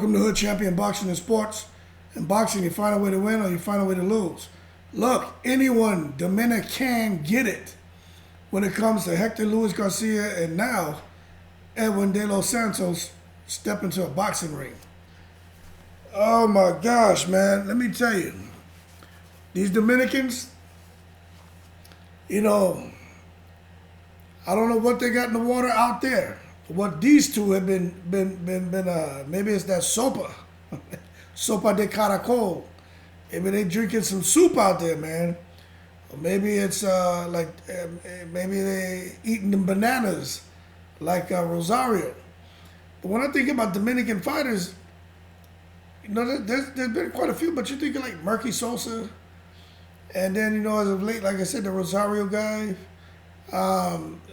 Welcome to Hood Champion Boxing and Sports. In boxing, you find a way to win or you find a way to lose. Look, anyone, DOMINI-CAN, get it when it comes to Hector Garcia and now Edwin de los Santos step into a boxing ring. Oh my gosh, man. Let me tell you, these Dominicans, I don't know what they got in the water out there. What these two have been maybe it's that sopa, sopa de caracol. Maybe they drinking some soup out there, man. Or maybe it's maybe they eating them bananas like Rosario. But when I think about Dominican fighters, there's been quite a few, but you think of like Murky Sosa, and then, as of late, like I said, the Rosario guy,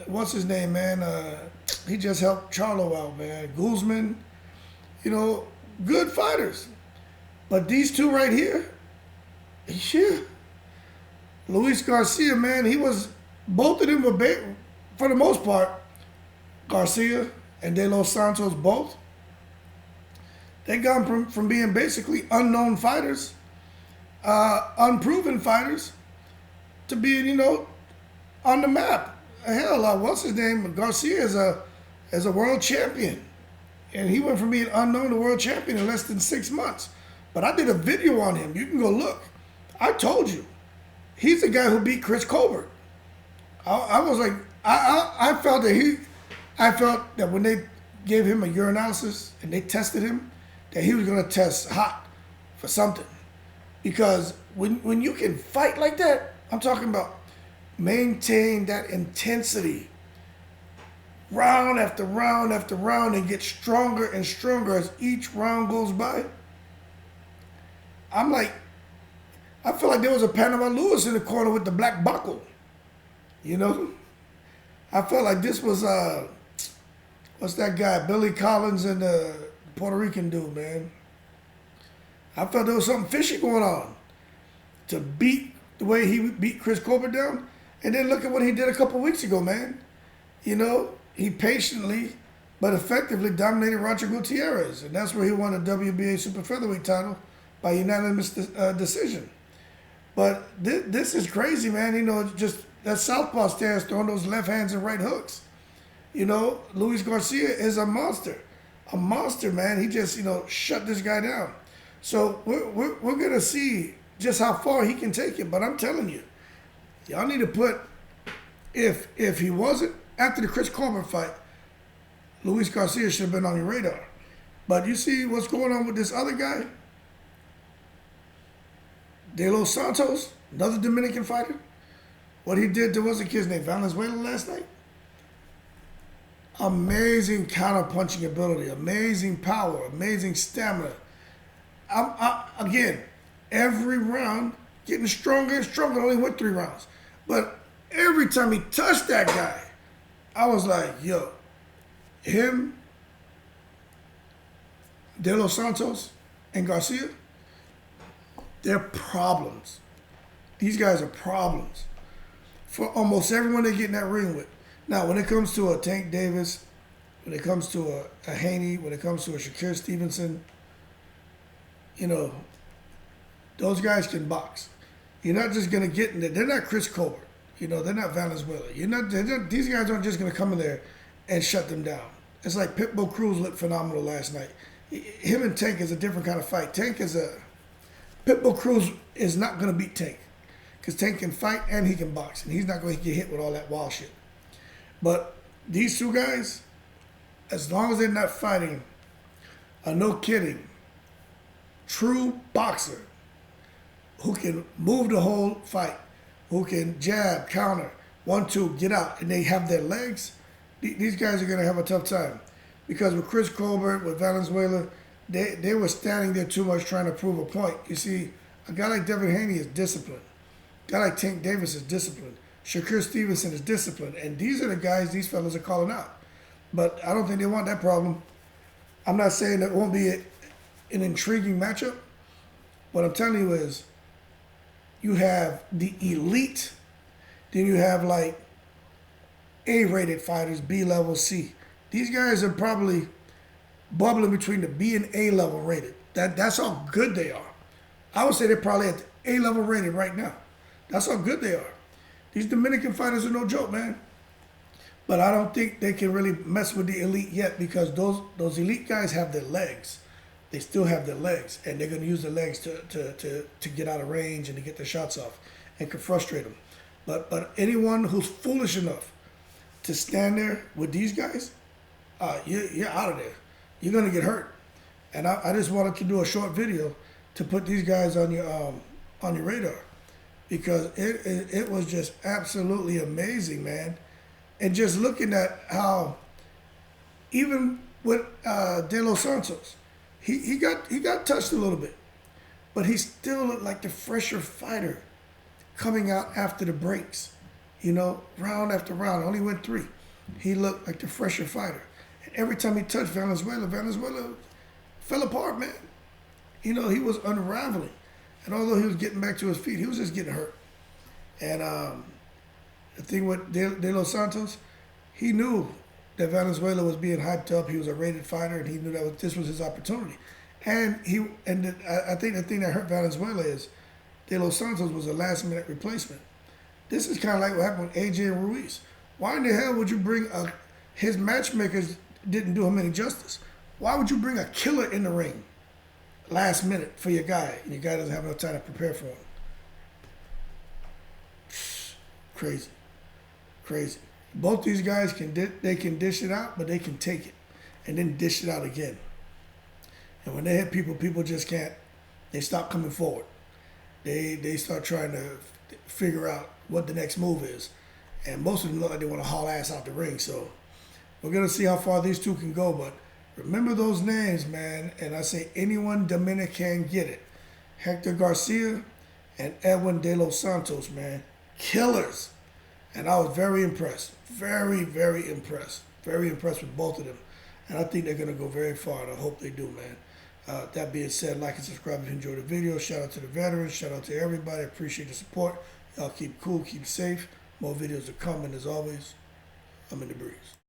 what's his name, man? He just helped Charlo out, man. Guzman, good fighters. But these two right here, yeah. Luis Garcia, man, both of them were, for the most part, Garcia and De Los Santos both, they gone from being basically unknown fighters, unproven fighters, to being, on the map. Hell, what's his name? Garcia is a world champion. And he went from being unknown to world champion in less than 6 months. But I did a video on him. You can go look. I told you. He's the guy who beat Chris Colbert. I was like, I felt that when they gave him a urinalysis and they tested him, that he was going to test hot for something. Because when you can fight like that, I'm talking about maintain that intensity round after round after round and get stronger and stronger as each round goes by. I feel like there was a Panama Lewis in the corner with the black buckle. I felt like this was, what's that guy, Billy Collins and the Puerto Rican dude, man. I felt there was something fishy going on to beat the way he beat Chris Colbert down. And then look at what he did a couple weeks ago, man. He patiently but effectively dominated Roger Gutierrez. And that's where he won the WBA super featherweight title by unanimous decision. But this is crazy, man. Just that southpaw stance, throwing those left hands and right hooks. Luis Garcia is a monster. A monster, man. He just, shut this guy down. So we're going to see just how far he can take it. But I'm telling you, y'all need to put, if he wasn't, after the Chris Colbert fight, Luis Garcia should have been on your radar. But you see what's going on with this other guy? De Los Santos, another Dominican fighter. What he did to, what's the kid's name, Valenzuela last night? Amazing counter-punching ability, amazing power, amazing stamina. Again, every round getting stronger and stronger. Only went 3 rounds. But every time he touched that guy, I was like, yo, him, De Los Santos, and Garcia, they're problems. These guys are problems for almost everyone they get in that ring with. Now, when it comes to a Tank Davis, when it comes to a Haney, when it comes to a Shakur Stevenson, those guys can box. You're not just going to get in there. They're not Chris Colbert. They're not Valenzuela. These guys aren't just going to come in there and shut them down. It's like Pitbull Cruz looked phenomenal last night. Him and Tank is a different kind of fight. Pitbull Cruz is not going to beat Tank because Tank can fight and he can box, and he's not going to get hit with all that wild shit. But these two guys, as long as they're not fighting a no-kidding, true boxer who can move the whole fight, who can jab, counter, 1-2, get out, and they have their legs, these guys are going to have a tough time. Because with Chris Colbert, with Valenzuela, they were standing there too much trying to prove a point. You see, a guy like Devin Haney is disciplined. A guy like Tank Davis is disciplined. Shakur Stevenson is disciplined. And these are the guys these fellas are calling out. But I don't think they want that problem. I'm not saying that won't be an intriguing matchup. What I'm telling you is, you have the elite, then you have like A-rated fighters, B level, C. These guys are probably bubbling between the B and A level rated. That's how good they are. I would say they're probably at the A level rated right now. That's how good they are. These Dominican fighters are no joke, man. But I don't think they can really mess with the elite yet because those elite guys have their legs. They still have their legs, and they're going to use their legs to get out of range and to get their shots off and can frustrate them. But anyone who's foolish enough to stand there with these guys, you're out of there. You're going to get hurt. And I just wanted to do a short video to put these guys on your radar because it was just absolutely amazing, man. And just looking at how even with De Los Santos, he got touched a little bit, but he still looked like the fresher fighter coming out after the breaks. You know, round after round, only went 3. He looked like the fresher fighter. And every time he touched Valenzuela fell apart, man. You know, he was unraveling. And although he was getting back to his feet, he was just getting hurt. And the thing with De Los Santos, he knew that Valenzuela was being hyped up. He was a rated fighter, and he knew that this was his opportunity. And I think the thing that hurt Valenzuela is De Los Santos was a last-minute replacement. This is kind of like what happened with AJ and Ruiz. Why in the hell would you bring his matchmakers didn't do him any justice? Why would you bring a killer in the ring last minute for your guy, and your guy doesn't have enough time to prepare for him? Crazy. Both these guys can dish it out, but they can take it and then dish it out again. And when they hit people, people just can't. They stop coming forward. They start trying to figure out what the next move is, and most of them look like they want to haul ass out the ring. So we're gonna see how far these two can go. But remember those names, man. And I say anyone Dominican get it. Hector Garcia and Edwin De Los Santos, man. Killers. And I was very impressed. Very, very impressed. Very impressed with both of them. And I think they're going to go very far, and I hope they do, man. That being said, like and subscribe if you enjoyed the video. Shout out to the veterans. Shout out to everybody. I appreciate the support. Y'all keep cool, keep safe. More videos are coming, as always. I'm in the breeze.